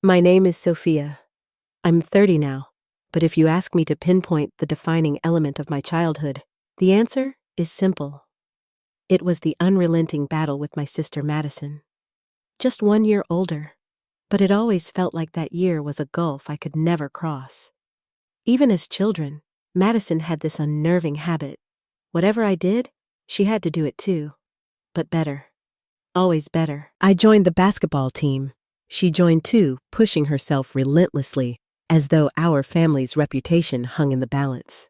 My name is Sophia. I'm 30 now, but if you ask me to pinpoint the defining element of my childhood, the answer is simple. It was the unrelenting battle with my sister Madison. Just 1 year older, but it always felt like that year was a gulf I could never cross. Even as children, Madison had this unnerving habit. Whatever I did, she had to do it too. But better. Always better. I joined the basketball team. She joined too, pushing herself relentlessly, as though our family's reputation hung in the balance.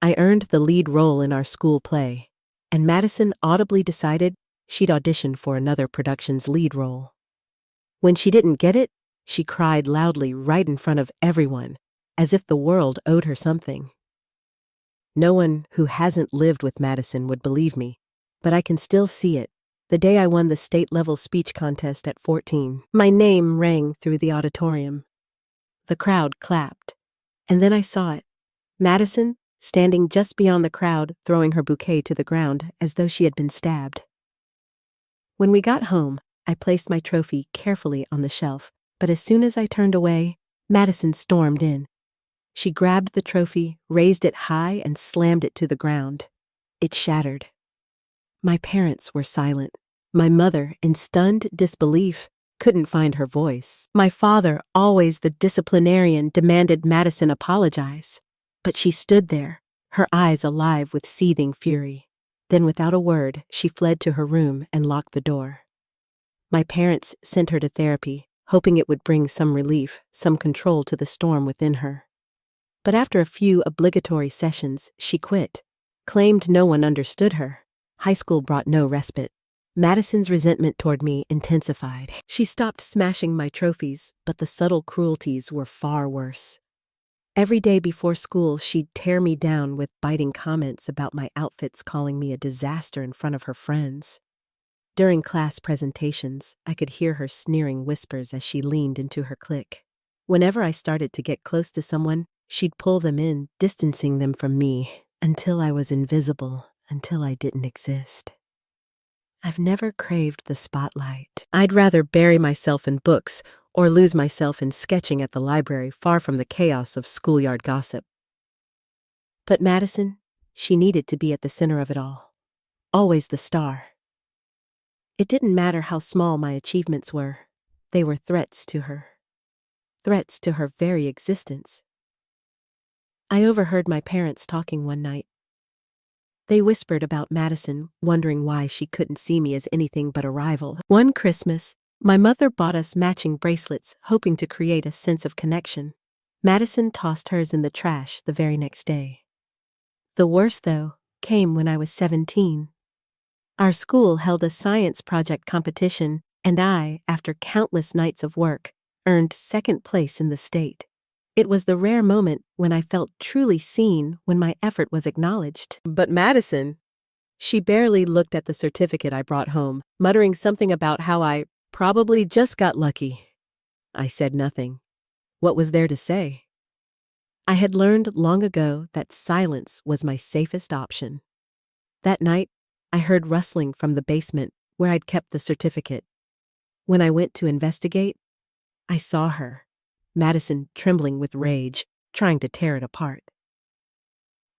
I earned the lead role in our school play, and Madison audibly decided she'd audition for another production's lead role. When she didn't get it, she cried loudly right in front of everyone, as if the world owed her something. No one who hasn't lived with Madison would believe me, but I can still see it. The day I won the state-level speech contest at 14, my name rang through the auditorium. The crowd clapped, and then I saw it. Madison, standing just beyond the crowd, throwing her bouquet to the ground as though she had been stabbed. When we got home, I placed my trophy carefully on the shelf, but as soon as I turned away, Madison stormed in. She grabbed the trophy, raised it high, and slammed it to the ground. It shattered. My parents were silent. My mother, in stunned disbelief, couldn't find her voice. My father, always the disciplinarian, demanded Madison apologize. But she stood there, her eyes alive with seething fury. Then without a word, she fled to her room and locked the door. My parents sent her to therapy, hoping it would bring some relief, some control to the storm within her. But after a few obligatory sessions, she quit, claimed no one understood her. High school brought no respite. Madison's resentment toward me intensified. She stopped smashing my trophies, but the subtle cruelties were far worse. Every day before school, she'd tear me down with biting comments about my outfits, calling me a disaster in front of her friends. During class presentations, I could hear her sneering whispers as she leaned into her clique. Whenever I started to get close to someone, she'd pull them in, distancing them from me, until I was invisible, until I didn't exist. I've never craved the spotlight. I'd rather bury myself in books or lose myself in sketching at the library, far from the chaos of schoolyard gossip. But Madison, she needed to be at the center of it all. Always the star. It didn't matter how small my achievements were. They were threats to her. Threats to her very existence. I overheard my parents talking one night. They whispered about Madison, wondering why she couldn't see me as anything but a rival. One Christmas, my mother bought us matching bracelets, hoping to create a sense of connection. Madison tossed hers in the trash the very next day. The worst, though, came when I was 17. Our school held a science project competition, and I, after countless nights of work, earned second place in the state. It was the rare moment when I felt truly seen, when my effort was acknowledged. But Madison, she barely looked at the certificate I brought home, muttering something about how I probably just got lucky. I said nothing. What was there to say? I had learned long ago that silence was my safest option. That night, I heard rustling from the basement where I'd kept the certificate. When I went to investigate, I saw her, Madison trembling with rage, trying to tear it apart.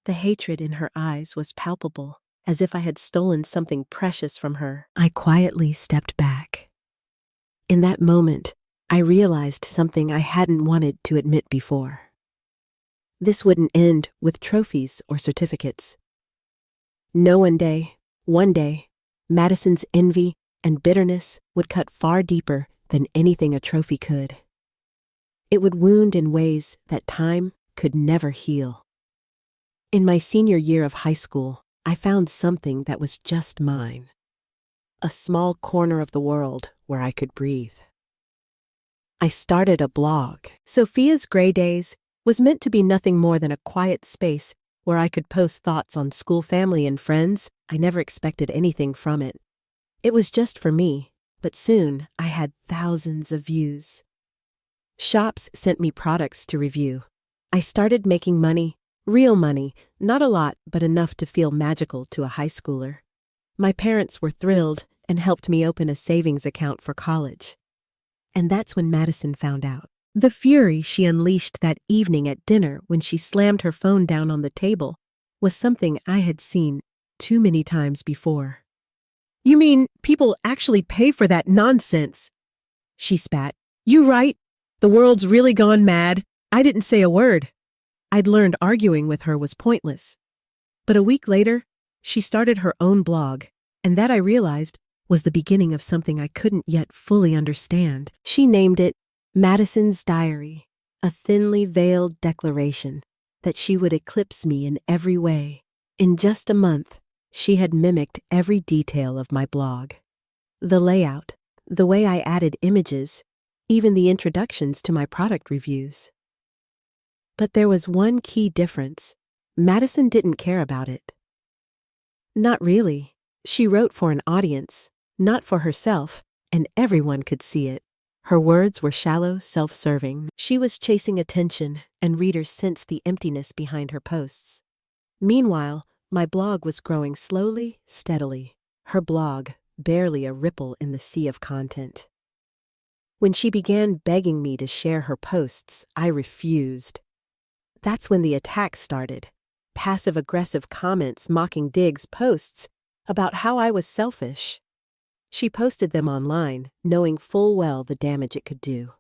The hatred in her eyes was palpable, as if I had stolen something precious from her. I quietly stepped back. In that moment, I realized something I hadn't wanted to admit before. This wouldn't end with trophies or certificates. No, one day, Madison's envy and bitterness would cut far deeper than anything a trophy could. It would wound in ways that time could never heal. In my senior year of high school, I found something that was just mine. A small corner of the world where I could breathe. I started a blog. Sophia's Gray Days was meant to be nothing more than a quiet space where I could post thoughts on school, family, and friends. I never expected anything from it. It was just for me, but soon I had thousands of views. Shops sent me products to review. I started making money, real money, not a lot, but enough to feel magical to a high schooler. My parents were thrilled and helped me open a savings account for college. And that's when Madison found out. The fury she unleashed that evening at dinner when she slammed her phone down on the table was something I had seen too many times before. "You mean people actually pay for that nonsense?" she spat. "You right. The world's really gone mad. I didn't say a word." I'd learned arguing with her was pointless. But a week later, she started her own blog, and that I realized was the beginning of something I couldn't yet fully understand. She named it Madison's Diary, a thinly veiled declaration that she would eclipse me in every way. In just a month, she had mimicked every detail of my blog. The layout, the way I added images, even the introductions to my product reviews. But there was one key difference. Madison didn't care about it. Not really. She wrote for an audience, not for herself, and everyone could see it. Her words were shallow, self-serving. She was chasing attention, and readers sensed the emptiness behind her posts. Meanwhile, my blog was growing slowly, steadily. Her blog, barely a ripple in the sea of content. When she began begging me to share her posts, I refused. That's when the attacks started. Passive-aggressive comments mocking Diggs' posts about how I was selfish. She posted them online, knowing full well the damage it could do.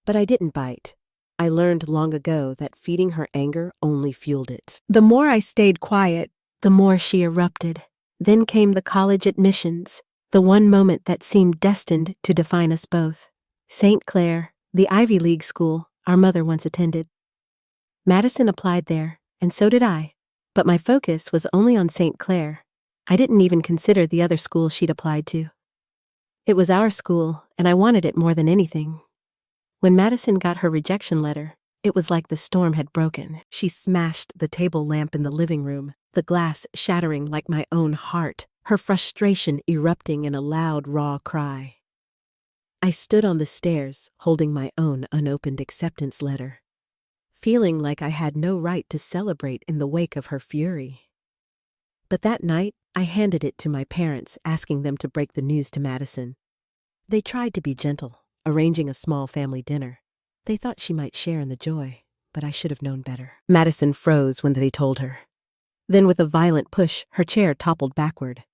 But I didn't bite. I learned long ago that feeding her anger only fueled it. The more I stayed quiet, the more she erupted. Then came the college admissions, the one moment that seemed destined to define us both. St. Clair, the Ivy League school our mother once attended. Madison applied there, and so did I. But my focus was only on St. Clair. I didn't even consider the other school she'd applied to. It was our school, and I wanted it more than anything. When Madison got her rejection letter, it was like the storm had broken. She smashed the table lamp in the living room, the glass shattering like my own heart, her frustration erupting in a loud, raw cry. I stood on the stairs, holding my own unopened acceptance letter, feeling like I had no right to celebrate in the wake of her fury. But that night, I handed it to my parents, asking them to break the news to Madison. They tried to be gentle, arranging a small family dinner. They thought she might share in the joy, but I should have known better. Madison froze when they told her. Then with a violent push, her chair toppled backward.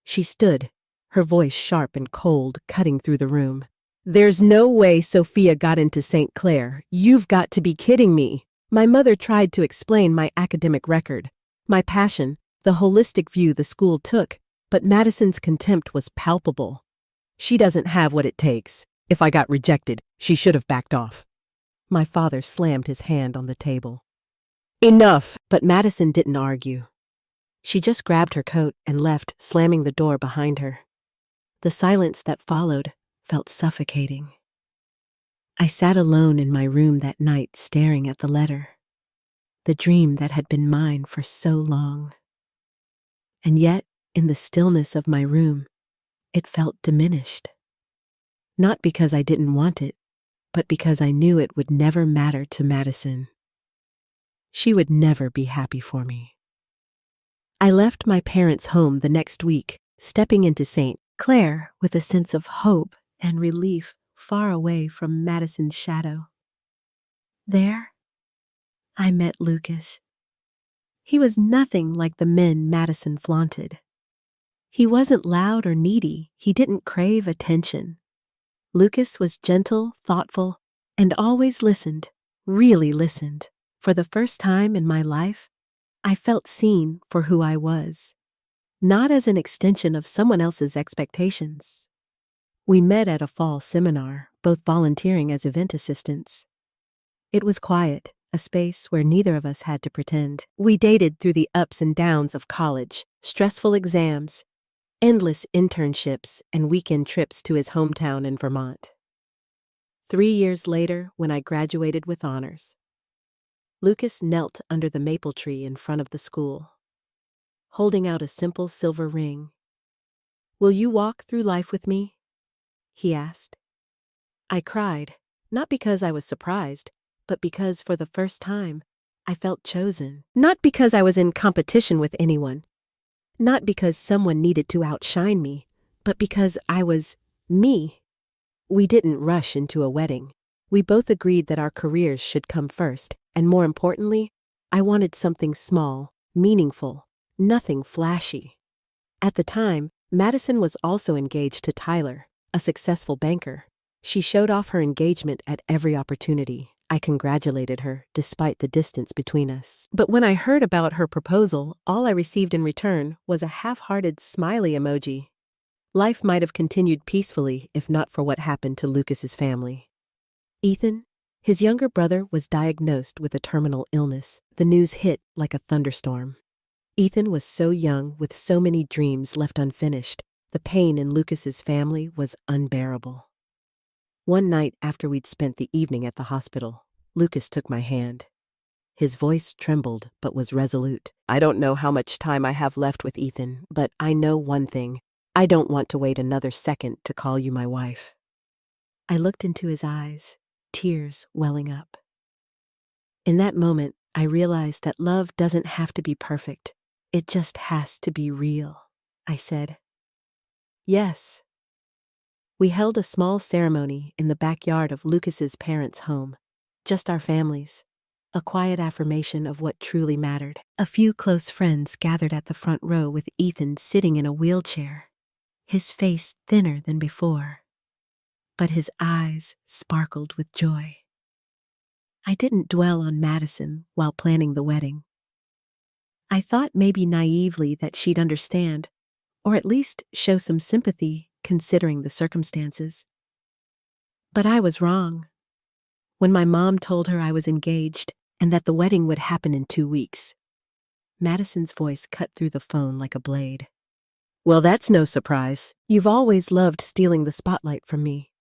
She stood, her voice sharp and cold, cutting through the room. "There's no way Sophia got into St. Clair. You've got to be kidding me." My mother tried to explain my academic record, my passion, the holistic view the school took, but Madison's contempt was palpable. "She doesn't have what it takes. If I got rejected, she should have backed off." My father slammed his hand on the table. "Enough!" But Madison didn't argue. She just grabbed her coat and left, slamming the door behind her. The silence that followed felt suffocating. I sat alone in my room that night, staring at the letter, the dream that had been mine for so long. And yet, in the stillness of my room, it felt diminished. Not because I didn't want it, but because I knew it would never matter to Madison. She would never be happy for me. I left my parents' home the next week, stepping into St. Clair with a sense of hope and relief far away from Madison's shadow. There, I met Lucas. He was nothing like the men Madison flaunted. He wasn't loud or needy. He didn't crave attention. Lucas was gentle, thoughtful, and always listened, really listened. For the first time in my life, I felt seen for who I was, not as an extension of someone else's expectations. We met at a fall seminar, both volunteering as event assistants. It was quiet, a space where neither of us had to pretend. We dated through the ups and downs of college, stressful exams, endless internships, and weekend trips to his hometown in Vermont. 3 years later, when I graduated with honors, Lucas knelt under the maple tree in front of the school, holding out a simple silver ring. "Will you walk through life with me?" he asked. I cried, not because I was surprised, but because for the first time, I felt chosen. Not because I was in competition with anyone, not because someone needed to outshine me, but because I was me. We didn't rush into a wedding. We both agreed that our careers should come first, and more importantly, I wanted something small, meaningful, nothing flashy. At the time, Madison was also engaged to Tyler, a successful banker. She showed off her engagement at every opportunity. I congratulated her, despite the distance between us. But when I heard about her proposal, all I received in return was a half-hearted smiley emoji. Life might have continued peacefully if not for what happened to Lucas's family. Ethan, his younger brother, was diagnosed with a terminal illness. The news hit like a thunderstorm. Ethan was so young, with so many dreams left unfinished. The pain in Lucas's family was unbearable. One night after we'd spent the evening at the hospital, Lucas took my hand. His voice trembled but was resolute. "I don't know how much time I have left with Ethan, but I know one thing. I don't want to wait another second to call you my wife." I looked into his eyes, tears welling up. In that moment, I realized that love doesn't have to be perfect. It just has to be real. I said, "Yes." We held a small ceremony in the backyard of Lucas's parents' home, just our families, a quiet affirmation of what truly mattered. A few close friends gathered at the front row with Ethan sitting in a wheelchair, his face thinner than before, but his eyes sparkled with joy. I didn't dwell on Madison while planning the wedding. I thought maybe naively that she'd understand, or at least show some sympathy considering the circumstances. But I was wrong. When my mom told her I was engaged and that the wedding would happen in 2 weeks, Madison's voice cut through the phone like a blade. "Well, that's no surprise. You've always loved stealing the spotlight from me."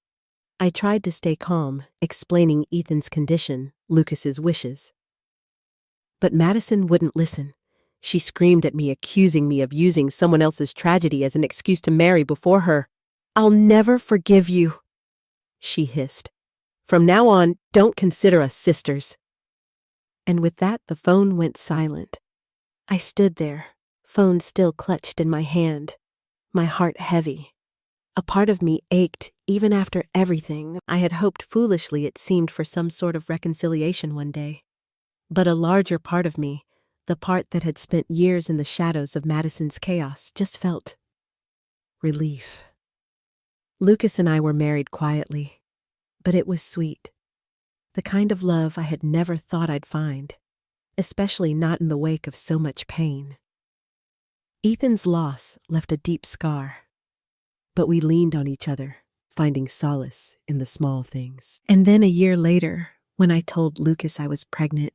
I tried to stay calm, explaining Ethan's condition, Lucas's wishes. But Madison wouldn't listen. She screamed at me, accusing me of using someone else's tragedy as an excuse to marry before her. "I'll never forgive you," she hissed. "From now on, don't consider us sisters." And with that, the phone went silent. I stood there, phone still clutched in my hand, my heart heavy. A part of me ached even after everything. I had hoped foolishly, it seemed, for some sort of reconciliation one day. But a larger part of me, the part that had spent years in the shadows of Madison's chaos, just felt relief. Lucas and I were married quietly, but it was sweet. The kind of love I had never thought I'd find, especially not in the wake of so much pain. Ethan's loss left a deep scar, but we leaned on each other, finding solace in the small things. And then a year later, when I told Lucas I was pregnant,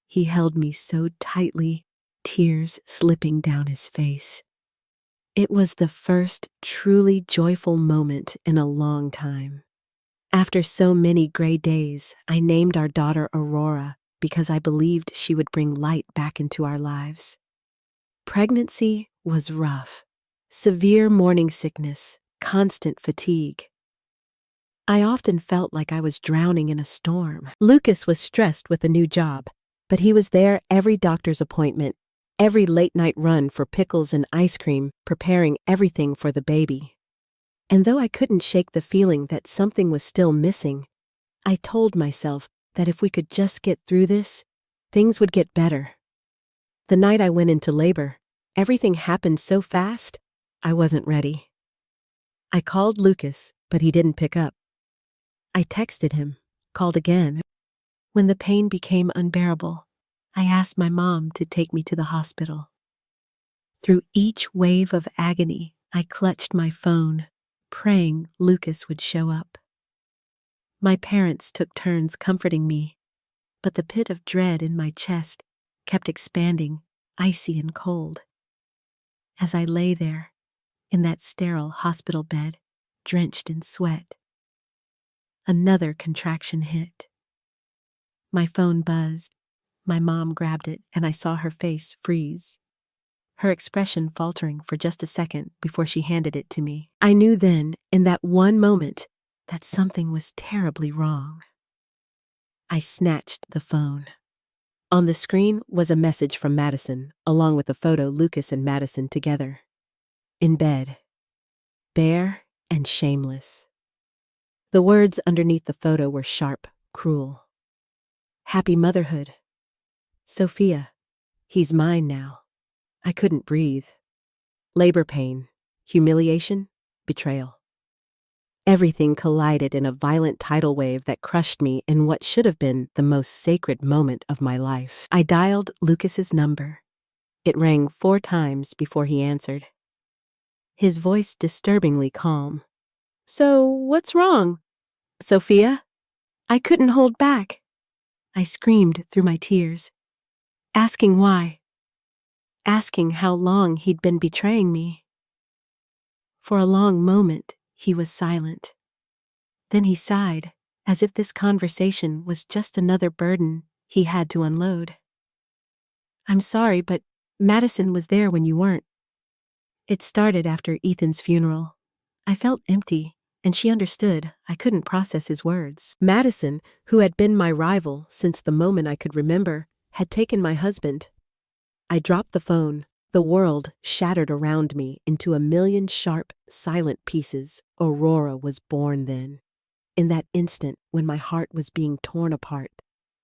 he held me so tightly, tears slipping down his face. It was the first truly joyful moment in a long time. After so many gray days, I named our daughter Aurora because I believed she would bring light back into our lives. Pregnancy was rough. Severe morning sickness, constant fatigue. I often felt like I was drowning in a storm. Lucas was stressed with a new job, but he was there every doctor's appointment, every late-night run for pickles and ice cream, preparing everything for the baby. And though I couldn't shake the feeling that something was still missing, I told myself that if we could just get through this, things would get better. The night I went into labor, everything happened so fast, I wasn't ready. I called Lucas, but he didn't pick up. I texted him, called again. When the pain became unbearable, I asked my mom to take me to the hospital. Through each wave of agony, I clutched my phone, praying Lucas would show up. My parents took turns comforting me, but the pit of dread in my chest kept expanding, icy and cold. As I lay there, in that sterile hospital bed, drenched in sweat, another contraction hit. My phone buzzed. My mom grabbed it, and I saw her face freeze, her expression faltering for just a second before she handed it to me. I knew then, in that one moment, that something was terribly wrong. I snatched the phone. On the screen was a message from Madison, along with a photo Lucas and Madison together. In bed, bare and shameless. The words underneath the photo were sharp, cruel. Happy motherhood. Sophia. He's mine now. I couldn't breathe. Labor pain. Humiliation. Betrayal. Everything collided in a violent tidal wave that crushed me in what should have been the most sacred moment of my life. I dialed Lucas's number. It rang 4 times before he answered. His voice disturbingly calm. So, what's wrong? Sophia? I couldn't hold back. I screamed through my tears, asking why. Asking how long he'd been betraying me. For a long moment, he was silent. Then he sighed, as if this conversation was just another burden he had to unload. I'm sorry, but Madison was there when you weren't. It started after Ethan's funeral. I felt empty, and she understood I couldn't process his words. Madison, who had been my rival since the moment I could remember, had taken my husband. I dropped the phone. The world shattered around me into a million sharp, silent pieces. Aurora was born then. In that instant when my heart was being torn apart,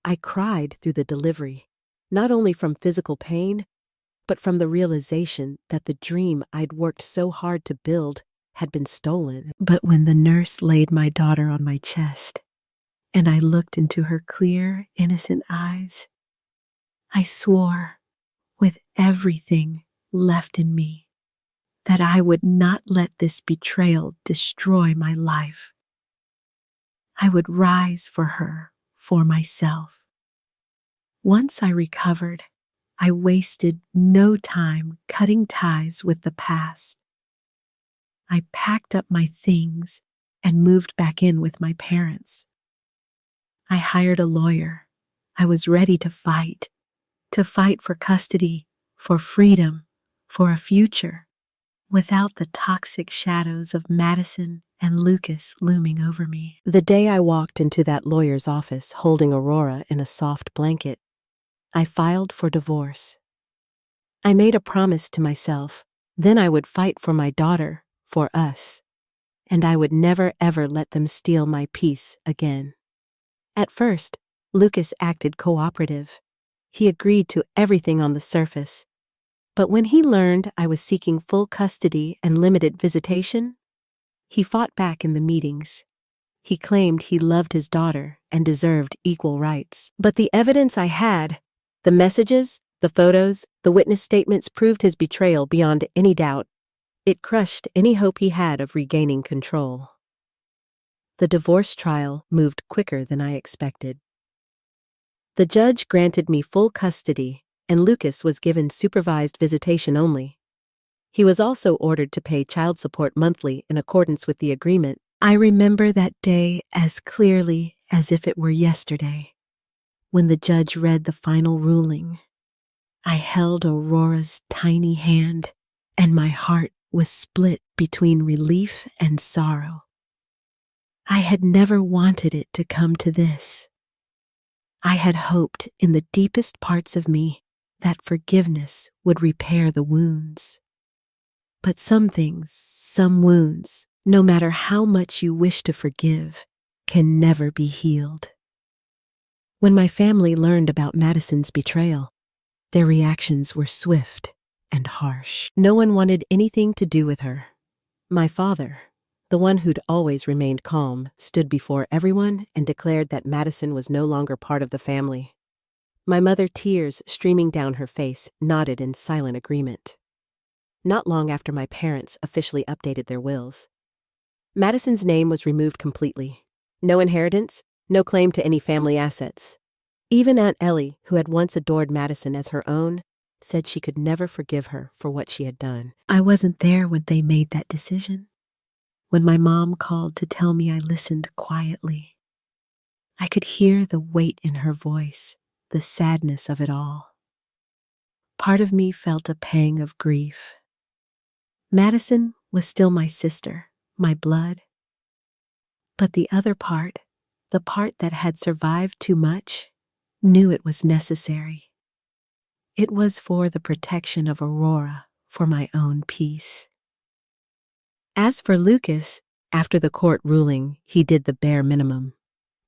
I cried through the delivery, not only from physical pain, but from the realization that the dream I'd worked so hard to build had been stolen. But when the nurse laid my daughter on my chest, and I looked into her clear, innocent eyes, I swore, with everything left in me, that I would not let this betrayal destroy my life. I would rise for her, for myself. Once I recovered, I wasted no time cutting ties with the past. I packed up my things and moved back in with my parents. I hired a lawyer. I was ready to fight for custody, for freedom, for a future, without the toxic shadows of Madison and Lucas looming over me. The day I walked into that lawyer's office holding Aurora in a soft blanket, I filed for divorce. I made a promise to myself, then I would fight for my daughter, for us, and I would never ever let them steal my peace again. At first, Lucas acted cooperative. He agreed to everything on the surface. But when he learned I was seeking full custody and limited visitation, he fought back in the meetings. He claimed he loved his daughter and deserved equal rights. But the evidence I had, the messages, the photos, the witness statements proved his betrayal beyond any doubt. It crushed any hope he had of regaining control. The divorce trial moved quicker than I expected. The judge granted me full custody, and Lucas was given supervised visitation only. He was also ordered to pay child support monthly in accordance with the agreement. I remember that day as clearly as if it were yesterday. When the judge read the final ruling, I held Aurora's tiny hand, and my heart was split between relief and sorrow. I had never wanted it to come to this. I had hoped in the deepest parts of me that forgiveness would repair the wounds. But some things, some wounds, no matter how much you wish to forgive, can never be healed. When my family learned about Madison's betrayal, their reactions were swift and harsh. No one wanted anything to do with her. My father, the one who'd always remained calm, stood before everyone and declared that Madison was no longer part of the family. My mother, tears streaming down her face, nodded in silent agreement. Not long after my parents officially updated their wills, Madison's name was removed completely. No inheritance, no claim to any family assets. Even Aunt Ellie, who had once adored Madison as her own, said she could never forgive her for what she had done. I wasn't there when they made that decision. When my mom called to tell me, I listened quietly. I could hear the weight in her voice, the sadness of it all. Part of me felt a pang of grief. Madison was still my sister, my blood. But the other part, the part that had survived too much, knew it was necessary. It was for the protection of Aurora, for my own peace. As for Lucas, After the court ruling, he did the bare minimum.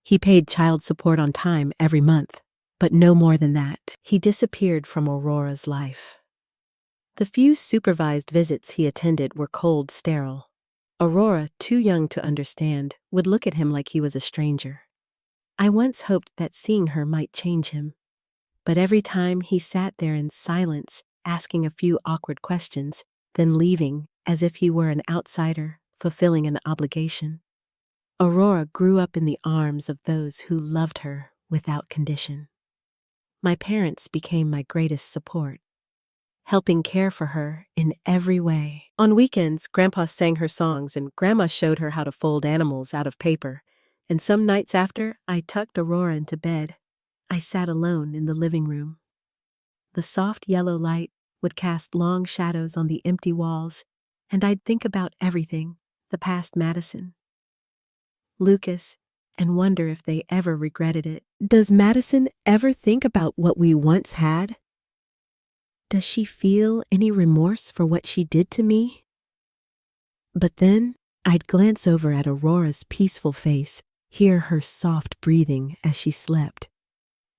He paid child support on time every month, but no more than that. He disappeared from Aurora's life. The few supervised visits he attended were cold, sterile. Aurora, too young to understand, would look at him like he was a stranger. I once hoped that seeing her might change him, but every time he sat there in silence, asking a few awkward questions, then leaving as if he were an outsider, fulfilling an obligation. Aurora grew up in the arms of those who loved her without condition. My parents became my greatest support, helping care for her in every way. On weekends, Grandpa sang her songs and Grandma showed her how to fold animals out of paper. And some nights after I tucked Aurora into bed, I sat alone in the living room. The soft yellow light would cast long shadows on the empty walls, and I'd think about everything, the past Madison, Lucas, and wonder if they ever regretted it. Does Madison ever think about what we once had? Does she feel any remorse for what she did to me? But then I'd glance over at Aurora's peaceful face, hear her soft breathing as she slept,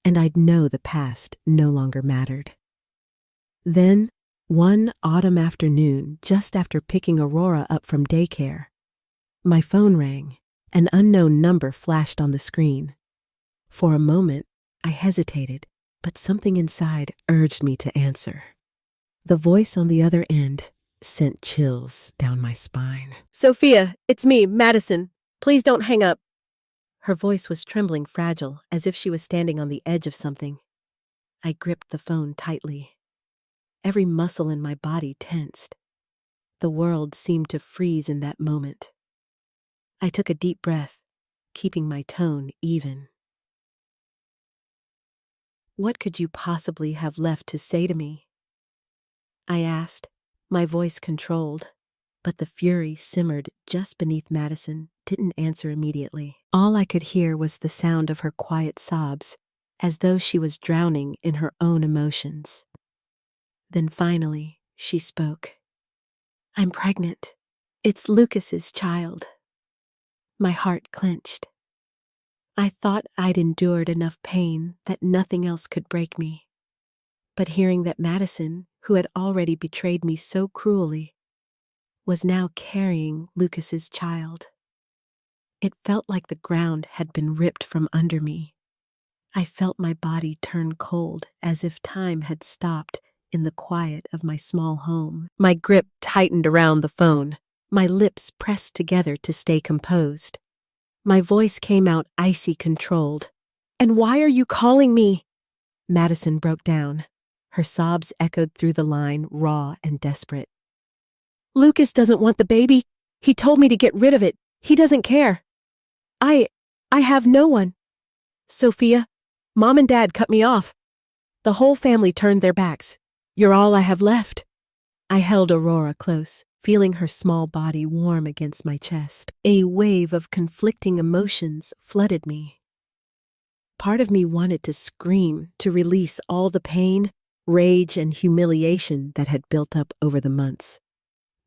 and I'd know the past no longer mattered. Then, one autumn afternoon, just after picking Aurora up from daycare, my phone rang. An unknown number flashed on the screen. For a moment, I hesitated, but something inside urged me to answer. The voice on the other end sent chills down my spine. "Sophia, it's me, Madison. Please don't hang up." Her voice was trembling, fragile, as if she was standing on the edge of something. I gripped the phone tightly. Every muscle in my body tensed. The world seemed to freeze in that moment. I took a deep breath, keeping my tone even. "What could you possibly have left to say to me?" I asked, my voice controlled, but the fury simmered just beneath Madison didn't answer immediately. All I could hear was the sound of her quiet sobs, as though she was drowning in her own emotions. Then finally, she spoke. "I'm pregnant. It's Lucas's child." My heart clenched. I thought I'd endured enough pain that nothing else could break me. But hearing that Madison, who had already betrayed me so cruelly, was now carrying Lucas's child, it felt like the ground had been ripped from under me. I felt my body turn cold, as if time had stopped in the quiet of my small home. My grip tightened around the phone, my lips pressed together to stay composed. My voice came out icy controlled. "And why are you calling me?" Madison broke down. Her sobs echoed through the line, raw and desperate. "Lucas doesn't want the baby. He told me to get rid of it. He doesn't care. I have no one. Sophia, Mom and Dad cut me off. The whole family turned their backs. You're all I have left." I held Aurora close, feeling her small body warm against my chest. A wave of conflicting emotions flooded me. Part of me wanted to scream, to release all the pain, rage, and humiliation that had built up over the months.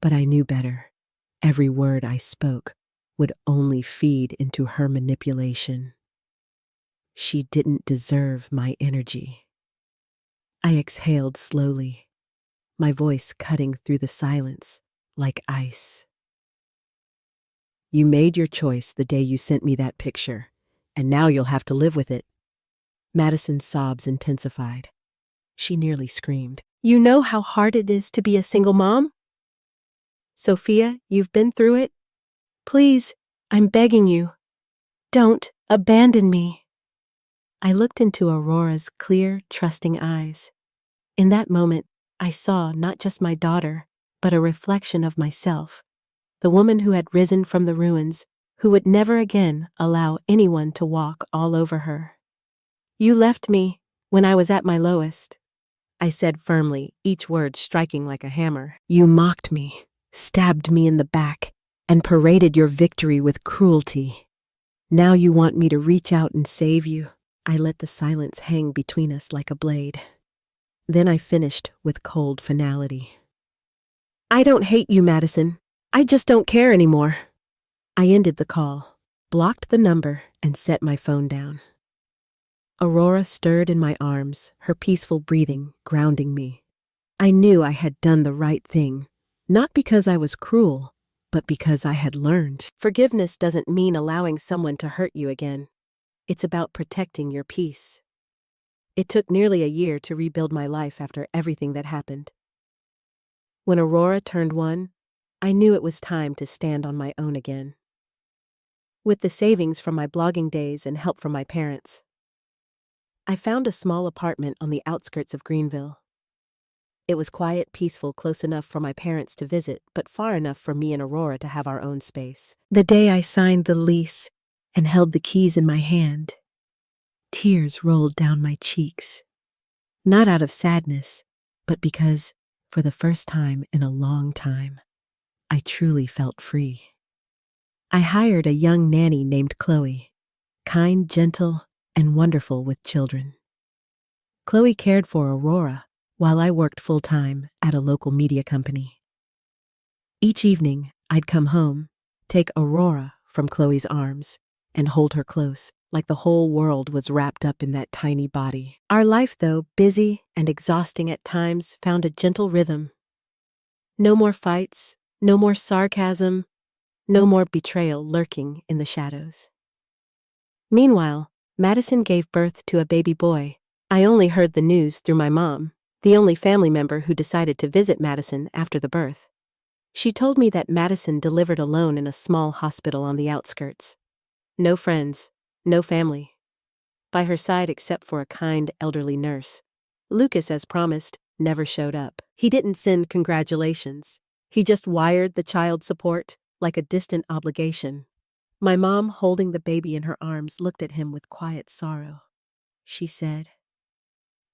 But I knew better. Every word I spoke would only feed into her manipulation. She didn't deserve my energy. I exhaled slowly, my voice cutting through the silence like ice. "You made your choice the day you sent me that picture, and now you'll have to live with it." Madison's sobs intensified. She nearly screamed. "You know how hard it is to be a single mom? Sophia, you've been through it. Please, I'm begging you. Don't abandon me." I looked into Aurora's clear, trusting eyes. In that moment, I saw not just my daughter, but a reflection of myself, the woman who had risen from the ruins, who would never again allow anyone to walk all over her. "You left me when I was at my lowest," I said firmly, each word striking like a hammer. "You mocked me, stabbed me in the back, and paraded your victory with cruelty. Now you want me to reach out and save you." I let the silence hang between us like a blade. Then I finished with cold finality. "I don't hate you, Madison. I just don't care anymore." I ended the call, blocked the number, and set my phone down. Aurora stirred in my arms, her peaceful breathing grounding me. I knew I had done the right thing, not because I was cruel, but because I had learned. Forgiveness doesn't mean allowing someone to hurt you again. It's about protecting your peace. It took nearly a year to rebuild my life after everything that happened. When Aurora turned 1, I knew it was time to stand on my own again. With the savings from my blogging days and help from my parents, I found a small apartment on the outskirts of Greenville. It was quiet, peaceful, close enough for my parents to visit, but far enough for me and Aurora to have our own space. The day I signed the lease and held the keys in my hand, tears rolled down my cheeks. Not out of sadness, but because, for the first time in a long time, I truly felt free. I hired a young nanny named Chloe, kind, gentle, and wonderful with children. Chloe cared for Aurora while I worked full-time at a local media company. Each evening, I'd come home, take Aurora from Chloe's arms, and hold her close, like the whole world was wrapped up in that tiny body. Our life, though busy and exhausting at times, found a gentle rhythm. No more fights, no more sarcasm, no more betrayal lurking in the shadows. Meanwhile, Madison gave birth to a baby boy. I only heard the news through my mom, the only family member who decided to visit Madison after the birth. She told me that Madison delivered alone in a small hospital on the outskirts. No friends, no family. By her side except for a kind elderly nurse. Lucas, as promised, never showed up. He didn't send congratulations. He just wired the child support like a distant obligation. My mom, holding the baby in her arms, looked at him with quiet sorrow. She said,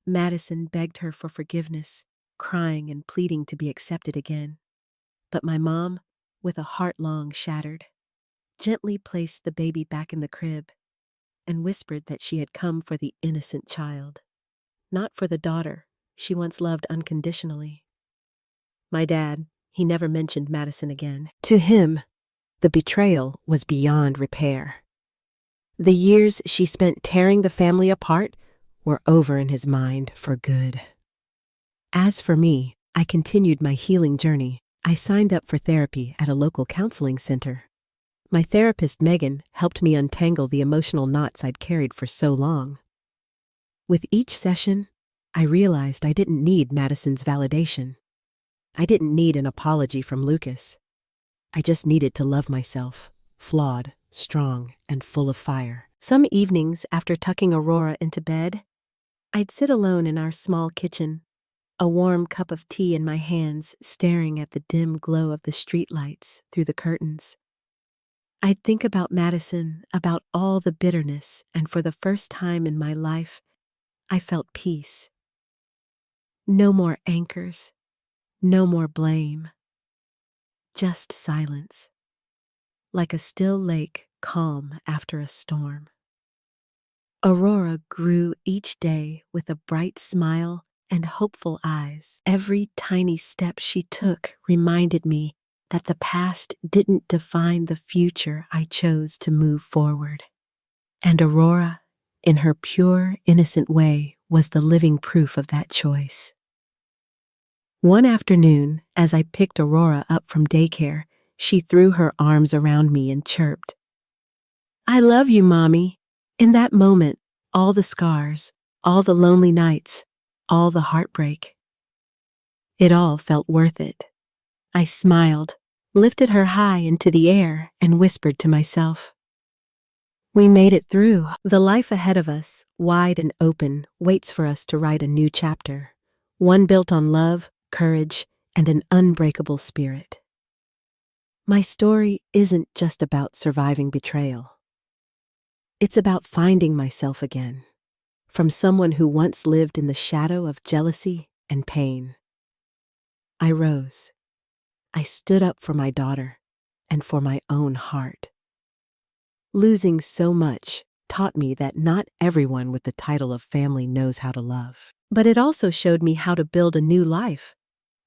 Madison begged her for forgiveness, crying and pleading to be accepted again. But my mom, with a heart long shattered, gently placed the baby back in the crib and whispered that she had come for the innocent child, not for the daughter she once loved unconditionally. My dad, he never mentioned Madison again. To him, the betrayal was beyond repair. The years she spent tearing the family apart were over in his mind for good. As for me, I continued my healing journey. I signed up for therapy at a local counseling center. My therapist, Megan, helped me untangle the emotional knots I'd carried for so long. With each session, I realized I didn't need Madison's validation. I didn't need an apology from Lucas. I just needed to love myself, flawed, strong, and full of fire. Some evenings, after tucking Aurora into bed, I'd sit alone in our small kitchen, a warm cup of tea in my hands, staring at the dim glow of the streetlights through the curtains. I'd think about Madison, about all the bitterness, and for the first time in my life, I felt peace. No more anchors, no more blame, just silence, like a still lake calm after a storm. Aurora grew each day with a bright smile and hopeful eyes. Every tiny step she took reminded me that the past didn't define the future I chose to move forward. And Aurora, in her pure, innocent way, was the living proof of that choice. One afternoon, as I picked Aurora up from daycare, she threw her arms around me and chirped, "I love you, Mommy." In that moment, all the scars, all the lonely nights, all the heartbreak, it all felt worth it. I smiled, lifted her high into the air, and whispered to myself, "We made it through. The life ahead of us, wide and open, waits for us to write a new chapter, one built on love, courage, and an unbreakable spirit." My story isn't just about surviving betrayal. It's about finding myself again, from someone who once lived in the shadow of jealousy and pain. I rose. I stood up for my daughter and for my own heart. Losing so much taught me that not everyone with the title of family knows how to love. But it also showed me how to build a new life,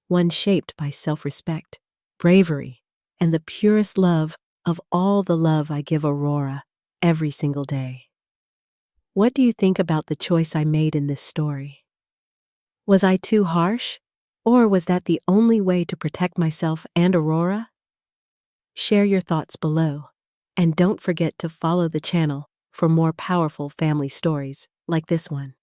one shaped by self-respect, bravery, and the purest love of all the love I give Aurora every single day. What do you think about the choice I made in this story? Was I too harsh? Or was that the only way to protect myself and Aurora? Share your thoughts below. And don't forget to follow the channel for more powerful family stories like this one.